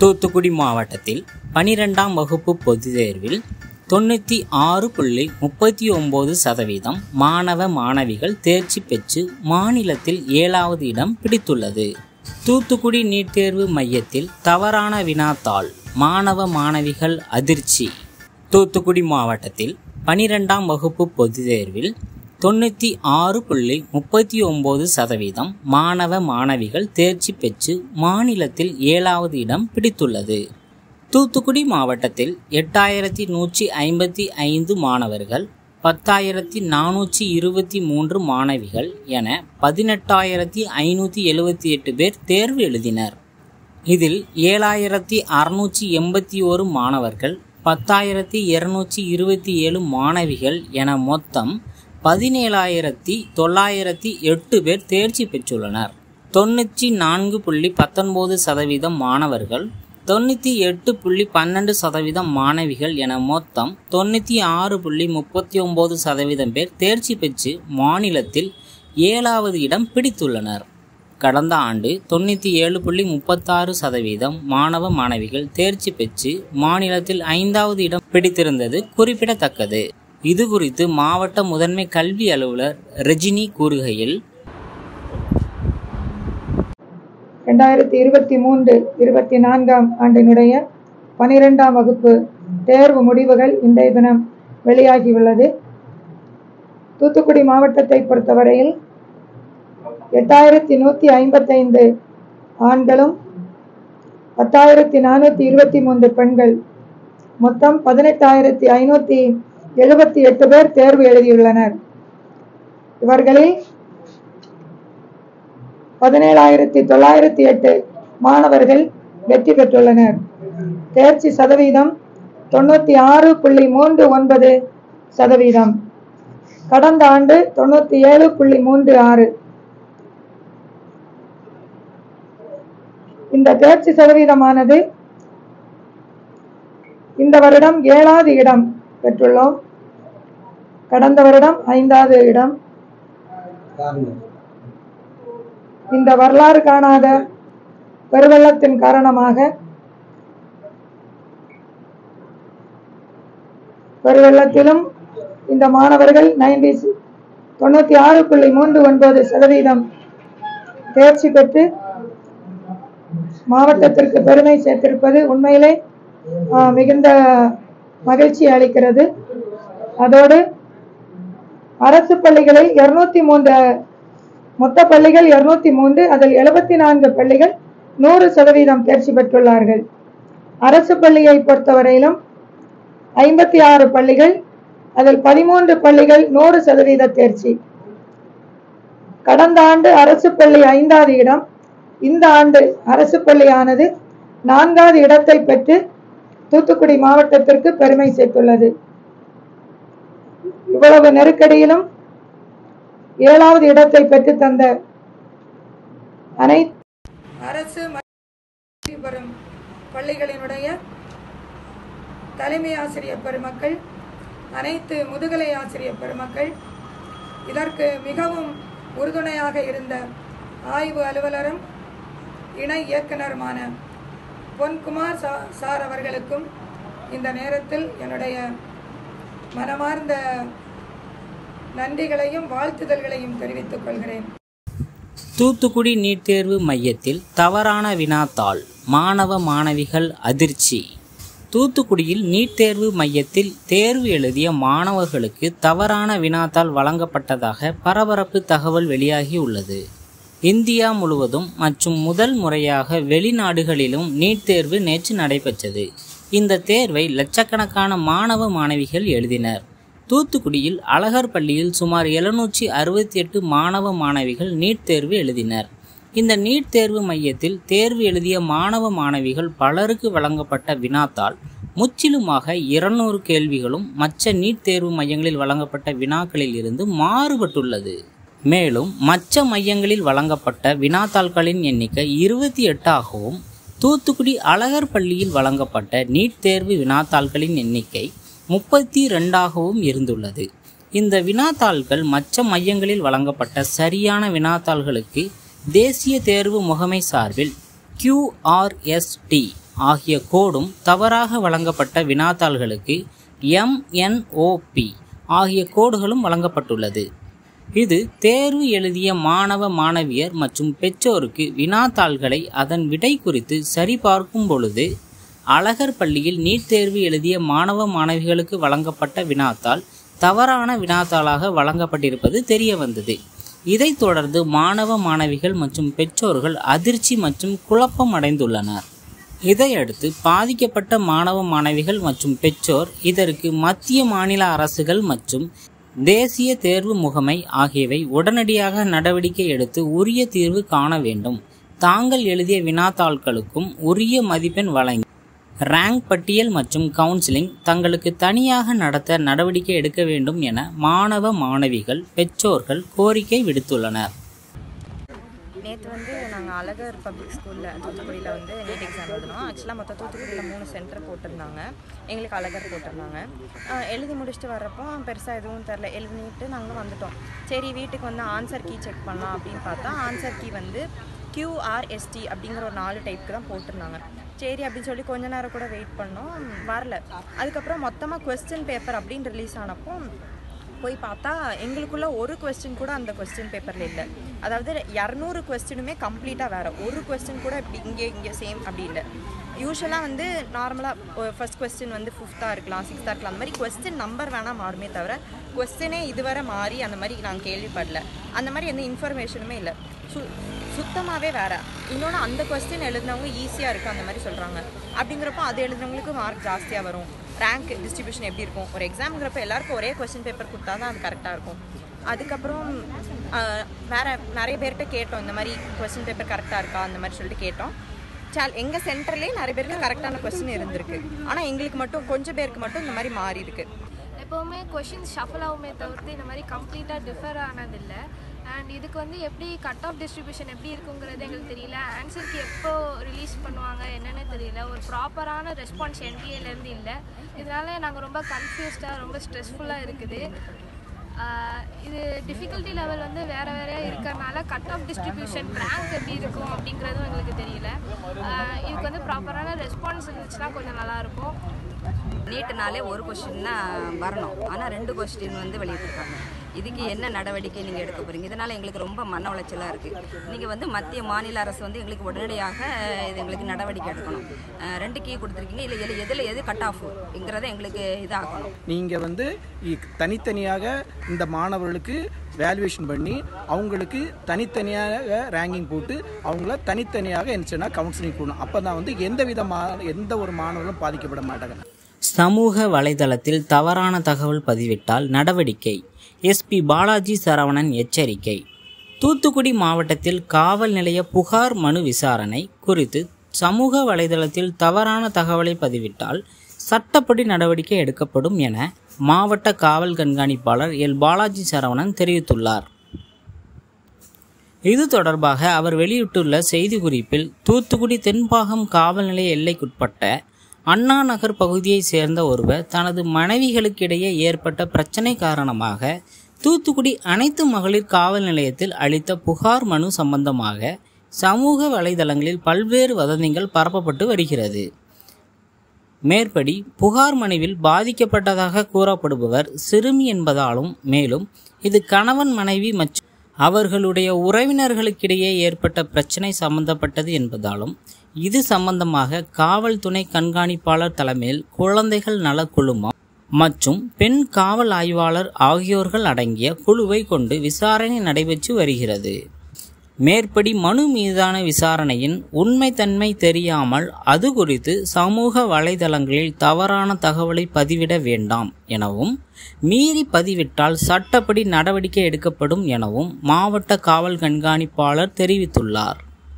தூத்துக்குடி மாவட்டத்தில் 12ஆம் வகுப்பு பொதுத் தேர்வில் 96.39% மாணவ மாணவிகள் தேர்ச்சி பெற்று மாநிலத்தில் 7வது இடம் பிடித்துள்ளது. தூத்துக்குடி நீட் தேர்வு மையத்தில் தவறான வினாத்தாள், மாணவ மாணவிகள் அதிர்ச்சி. தூத்துக்குடி மாவட்டத்தில் 12ஆம் வகுப்பு பொதுத் தேர்வில் 96.39% மாணவ மாணவிகள் தேர்ச்சி பெற்று மாநிலத்தில் 7வது இடம் பிடித்துள்ளது. தூத்துக்குடி மாவட்டத்தில் 8155 மாணவர்கள், 10,423 மாணவிகள் என 18,578 பேர் தேர்வு எழுதினர். இதில் 7,681 மாணவர்கள், 10,227 மாணவிகள் என மொத்தம் 17,908 பேர் தேர்ச்சி பெற்றுள்ளனர். 94.19% மாணவர்கள், 98.12% மாணவிகள் என மொத்தம் 96.39% பேர் தேர்ச்சி பெற்று மாநிலத்தில் 7வது இடம் பிடித்துள்ளனர். கடந்த ஆண்டு 97.36% மாணவ மாணவிகள் தேர்ச்சி பெற்று மாநிலத்தில் 5வது இடம் பிடித்திருந்தது குறிப்பிடத்தக்கது. இது குறித்து மாவட்ட முதன்மை கல்வி அலுவலர் ரஜினி கூறுகையில், 2023-24 ஆண்டினுடைய 12ஆம் வகுப்பு தேர்வு முடிவுகள் இன்றைய தினம் வெளியாகியுள்ளது. தூத்துக்குடி மாவட்டத்தை பொறுத்தவரையில் 8155 ஆண்களும் 10,423 பெண்கள், மொத்தம் 18,578 பேர் தேர்வு எழுதியுள்ளனர். இவர்களில் 17,908 மாணவர்கள் வெற்றி பெற்றுள்ளனர். தேர்ச்சி சதவீதம் 96.39%. கடந்த ஆண்டு 97.36%. இந்த தேர்ச்சி சதவீதமானது இந்த வருடம் 7வது இடம் பெற்றுள்ளோம். கடந்த வருடம் 5வது இடம். இந்த வரலாறு காணாத பெருவெள்ளத்தின் காரணமாக பெருவெள்ளத்திலும் இந்த மாணவர்கள் 96.39% தேர்ச்சி பெற்று மாவட்டத்திற்கு பெருமை சேர்த்திருப்பது உண்மையிலே மிகுந்த மகிழ்ச்சி அளிக்கிறது. அதோடு அரசு பள்ளிகளில் 203, மொத்த பள்ளிகள் 203, அதில் 74 பள்ளிகள் 100% தேர்ச்சி பெற்றுள்ளார்கள். அரசு பள்ளியை பொறுத்தவரையிலும் 56 பள்ளிகள், அதில் 13 பள்ளிகள் 100% தேர்ச்சி. கடந்த ஆண்டு அரசு பள்ளி 5வது இடம், இந்த ஆண்டு அரசு பள்ளியானது 4வது இடத்தை பெற்று தூத்துக்குடி மாவட்டத்திற்கு பெருமை சேர்த்துள்ளது. இவ்வளவு நெருக்கடியிலும் 7வது இடத்தை பெற்று தந்த அனைத்து அரசு மற்றும் பள்ளிகளினுடைய தலைமை ஆசிரியர் பெருமக்கள், அனைத்து முதுகலை ஆசிரியர் பெருமக்கள், இதற்கு மிகவும் உறுதுணையாக இருந்த ஆய்வு அலுவலரும் இணை இயக்குனருமான பொன்குமார் சார் அவர்களுக்கும் இந்த நேரத்தில் என்னுடைய மனமார்ந்த நன்றிகளையும் வாழ்த்துதல்களையும் தெரிவித்துக் கொள்கிறேன். தூத்துக்குடி நீட் தேர்வு மையத்தில் தவறான வினாத்தாள், மாணவ மாணவிகள் அதிர்ச்சி. தூத்துக்குடியில் நீட் தேர்வு மையத்தில் தேர்வு எழுதிய மாணவர்களுக்கு தவறான வினாத்தாள் வழங்கப்பட்டதாக பரபரப்பு தகவல் வெளியாகியுள்ளது. இந்தியா முழுவதும் மற்றும் முதல் முறையாக வெளிநாடுகளிலும் நீட் தேர்வு நேற்று நடைபெற்றது. இந்த தேர்வை லட்சக்கணக்கான மாணவ மாணவிகள் எழுதினர். தூத்துக்குடியில் அழகர் பள்ளியில் சுமார் 768 மாணவ மாணவிகள் நீட் தேர்வு எழுதினர். இந்த நீட் தேர்வு மையத்தில் தேர்வு எழுதிய மாணவ மாணவிகள் பலருக்கு வழங்கப்பட்ட வினாத்தாள் முற்றிலுமாக 200 கேள்விகளும் மற்ற நீட் தேர்வு மையங்களில் வழங்கப்பட்ட வினாக்களில் இருந்து மாறுபட்டுள்ளது. மேலும் மற்ற மையங்களில் வழங்கப்பட்ட வினாத்தாள்களின் எண்ணிக்கை 28ஆகவும், தூத்துக்குடி அழகர் பள்ளியில் வழங்கப்பட்ட நீட் தேர்வு வினாத்தாள்களின் எண்ணிக்கை 32ஆகவும் இருந்துள்ளது. இந்த வினாத்தாள்கள் மற்ற மையங்களில் வழங்கப்பட்ட சரியான வினாத்தாள்களுக்கு தேசிய தேர்வு முகமை சார்பில் QRST ஆகிய கோடும் தவறாக வழங்கப்பட்ட வினாத்தாள்களுக்கு MNOP ஆகிய கோடுகளும் வழங்கப்பட்டுள்ளது. இது தேர்வு எழுதிய மாணவ மாணவியர் மற்றும் பெற்றோருக்கு வினாத்தாள்களை அதன் விடை குறித்து சரிபார்க்கும் பொழுது அழகர் பள்ளியில் நீட் தேர்வு எழுதிய மாணவ மாணவிகளுக்கு வழங்கப்பட்ட வினாத்தாள் தவறான வினாத்தாளாக வழங்கப்பட்டிருப்பது தெரிய வந்தது. இதைத் தொடர்ந்து மாணவ மாணவிகள் மற்றும் பெற்றோர்கள் அதிர்ச்சி மற்றும் குழப்பம் அடைந்துள்ளனர். இதையடுத்து பாதிக்கப்பட்ட மாணவ மாணவிகள் மற்றும் பெற்றோர் இதற்கு மத்திய மாநில அரசுகள் மற்றும் தேசிய தேர்வு முகமை ஆகியவை உடனடியாக நடவடிக்கை எடுத்து உரிய தீர்வு காண வேண்டும். தாங்கள் எழுதிய வினாத்தாள்களுக்கும் உரிய மதிப்பெண் வழங்கி ரேங்க் பட்டியல் மற்றும் கவுன்சிலிங் தங்களுக்கு தனியாக நடத்த நடவடிக்கை எடுக்க வேண்டும் என மாணவ மாணவிகள் பெற்றோர்கள் கோரிக்கை விடுத்துள்ளனர். நேற்று நாங்கள் அழகர் பப்ளிக் ஸ்கூலில் தூத்துக்குடியில் நீட் எக்ஸாம் எழுதினோம். ஆக்சுவலாக மொத்தம் தூத்துக்குடியில் 3 சென்டர் போட்டிருந்தாங்க. எங்களுக்கு அழகர் போட்டிருந்தாங்க. எழுதி முடிச்சுட்டு வர்றப்போ பெருசாக எதுவும் தெரில, எழுதிட்டு நாங்கள் வந்துட்டோம். சரி வீட்டுக்கு ஆன்சர் கீ செக் பண்ணலாம் அப்படின்னு பார்த்தா ஆன்சர் கீ QRST அப்படிங்கிற ஒரு 4 டைப்புக்கு தான் போட்டிருந்தாங்க. சரி அப்படின்னு சொல்லி கொஞ்ச நேரம் கூட வெயிட் பண்ணோம், வரல. அதுக்கப்புறம் மொத்தமாக கொஸ்டின் பேப்பர் அப்படின்னு ரிலீஸ் ஆனப்போ போய் பார்த்தா எங்களுக்குள்ள ஒரு கொஸ்டின் கூட அந்த கொஸ்டின் பேப்பரில் இல்லை. அதாவது 200 கொஸ்டினுமே கம்ப்ளீட்டாக வேறு, ஒரு கொஸ்டின் கூட இப்படி இங்கே சேம் அப்படி இல்லை. யூஸ்வலாக நார்மலாக ஃபர்ஸ்ட் கொஸ்டின் 5th இருக்கலாம், 6th இருக்கலாம், அந்த மாதிரி கொஸ்டின் நம்பர் வேணால் மாறுமே தவிர கொஸ்டினே இதுவரை மாறி அந்த மாதிரி நாங்கள் கேள்விப்படல. அந்த மாதிரி எந்த இன்ஃபர்மேஷனுமே இல்லை, சுத்தமாகவே வேறு. இன்னொன்று அந்த கொஸ்டின் எழுதினவங்க ஈஸியாக இருக்குது அந்த மாதிரி சொல்கிறாங்க. அப்படிங்கிறப்போ அது எழுதினவங்களுக்கு மார்க் ஜாஸ்தியாக வரும். ரேங்க் டிஸ்ட்ரிபியூஷன் எப்படி இருக்கும்? ஒரு எக்ஸாம்ங்கிறப்ப எல்லாருக்கும் ஒரே கொஸ்டின் பேப்பர் கொடுத்தா தான் அது கரெக்டாக இருக்கும். அதுக்கப்புறம் வேறு நிறைய பேர்கிட்ட கேட்டோம், இந்த மாதிரி கொஸ்டின் பேப்பர் கரெக்டாக இருக்கா அந்த மாதிரி சொல்லிட்டு கேட்டோம். எங்கள் சென்டர்லேயே நிறைய பேருக்கு கரெக்டான கொஸ்டின் இருந்திருக்கு. ஆனால் எங்களுக்கு மட்டும் கொஞ்சம் பேருக்கு மட்டும் இந்த மாதிரி மாறி இருக்கு. எப்போவுமே கொஷின்ஸ் ஷஃபில் ஆகுமே தவிர்த்து இந்த மாதிரி கம்ப்ளீட்டாக டிஃபர் ஆனதில்லை. அண்ட் இதுக்கு எப்படி கட் ஆஃப் டிஸ்ட்ரிபியூஷன் எப்படி இருக்குங்கிறது எங்களுக்கு தெரியல. ஆன்சருக்கு எப்போ ரிலீஸ் பண்ணுவாங்க என்னென்னு தெரியல. ஒரு ப்ராப்பரான ரெஸ்பான்ஸ் NTA இல்லை. இதனால நாங்கள் ரொம்ப கன்ஃபியூஸ்டாக ரொம்ப ஸ்ட்ரெஸ்ஃபுல்லாக இருக்குது. இது டிஃபிகல்ட்டி லெவல் வேறு வேறையாக இருக்கிறதுனால கட் ஆஃப் டிஸ்ட்ரிபியூஷன் ரேங்க் எப்படி இருக்கும் அப்படிங்கிறதும் எங்களுக்கு தெரியல. இதுக்கு ப்ராப்பரான ரெஸ்பான்ஸ் இருந்துச்சுன்னா கொஞ்சம் நல்லாயிருக்கும். நீட்டுனாலே ஒரு கொஸ்டின் தான் வரணும், ஆனால் 2 கொஸ்டின் வெளியிட்டிருக்காங்க. இதுக்கு என்ன நடவடிக்கை நீங்கள் எடுக்க போகிறீங்க? இதனால் எங்களுக்கு ரொம்ப மன உளைச்சலாக இருக்குது. நீங்கள் மத்திய மாநில அரசு எங்களுக்கு உடனடியாக இது எங்களுக்கு நடவடிக்கை எடுக்கணும். 2 கீ கொடுத்துருக்கீங்க, இல்லை எதில் எது கட் ஆஃப்ங்கிறத எங்களுக்கு இதாகணும். நீங்கள் தனித்தனியாக இந்த மாணவர்களுக்கு வேல்யூவேஷன் பண்ணி அவங்களுக்கு தனித்தனியாக ரேங்கிங் போட்டு அவங்கள தனித்தனியாக என்னச்சுன்னா கவுன்சிலிங் பண்ணணும். அப்போ தான் எந்த ஒரு மாணவர்களும் பாதிக்கப்பட மாட்டாங்க. சமூக வலைதளத்தில் தவறான தகவல் பதிவிட்டால் நடவடிக்கை. SP பாலாஜி சரவணன் எச்சரிக்கை. தூத்துக்குடி மாவட்டத்தில் காவல் நிலைய புகார் மனு விசாரணை குறித்து சமூக வலைதளத்தில் தவறான தகவலை பதிவிட்டால் சட்டப்படி நடவடிக்கை எடுக்கப்படும் என மாவட்ட காவல் கண்காணிப்பாளர் L. பாலாஜி சரவணன் தெரிவித்துள்ளார். இது தொடர்பாக அவர் வெளியிட்டுள்ள செய்திக்குறிப்பில் தூத்துக்குடி தென்பாகம் காவல் நிலைய எல்லைக்குட்பட்ட அண்ணா நகர் பகுதியைச் சேர்ந்த ஒருவர் தனது மனைவிகளுக்கிடையே ஏற்பட்ட பிரச்சனை காரணமாக தூத்துக்குடி அனைத்து மகளிர் காவல் நிலையத்தில் அளித்த புகார் மனு சம்பந்தமாக சமூக வலைதளங்களில் பல்வேறு வதந்திகள் பரப்பப்பட்டு வருகிறது. மேற்படி புகார் மனுவில் பாதிக்கப்பட்டதாக கூறப்படுபவர் சிறுமி என்பதாலும், மேலும் இது கணவன் மனைவி மற்றும் அவர்களுடைய உறவினர்களுக்கிடையே ஏற்பட்ட பிரச்சனை சம்பந்தப்பட்டது என்பதாலும், இது சம்பந்தமாக காவல் துணை கண்காணிப்பாளர் தலைமையில் குழந்தைகள் நல குழுமம் மற்றும் பெண் காவல் ஆய்வாளர் ஆகியோர்கள் அடங்கிய குழுவை கொண்டு விசாரணை நடைபெற்று வருகிறது. மேற்படி மனு மீதான விசாரணையின் உண்மைத்தன்மை தெரியாமல் அது குறித்து சமூக வலைதளங்களில் தவறான தகவலை பதிவிட வேண்டாம் எனவும், மீறி பதிவிட்டால் சட்டப்படி நடவடிக்கை எடுக்கப்படும் எனவும் மாவட்ட காவல் கண்காணிப்பாளர் தெரிவித்துள்ளார்.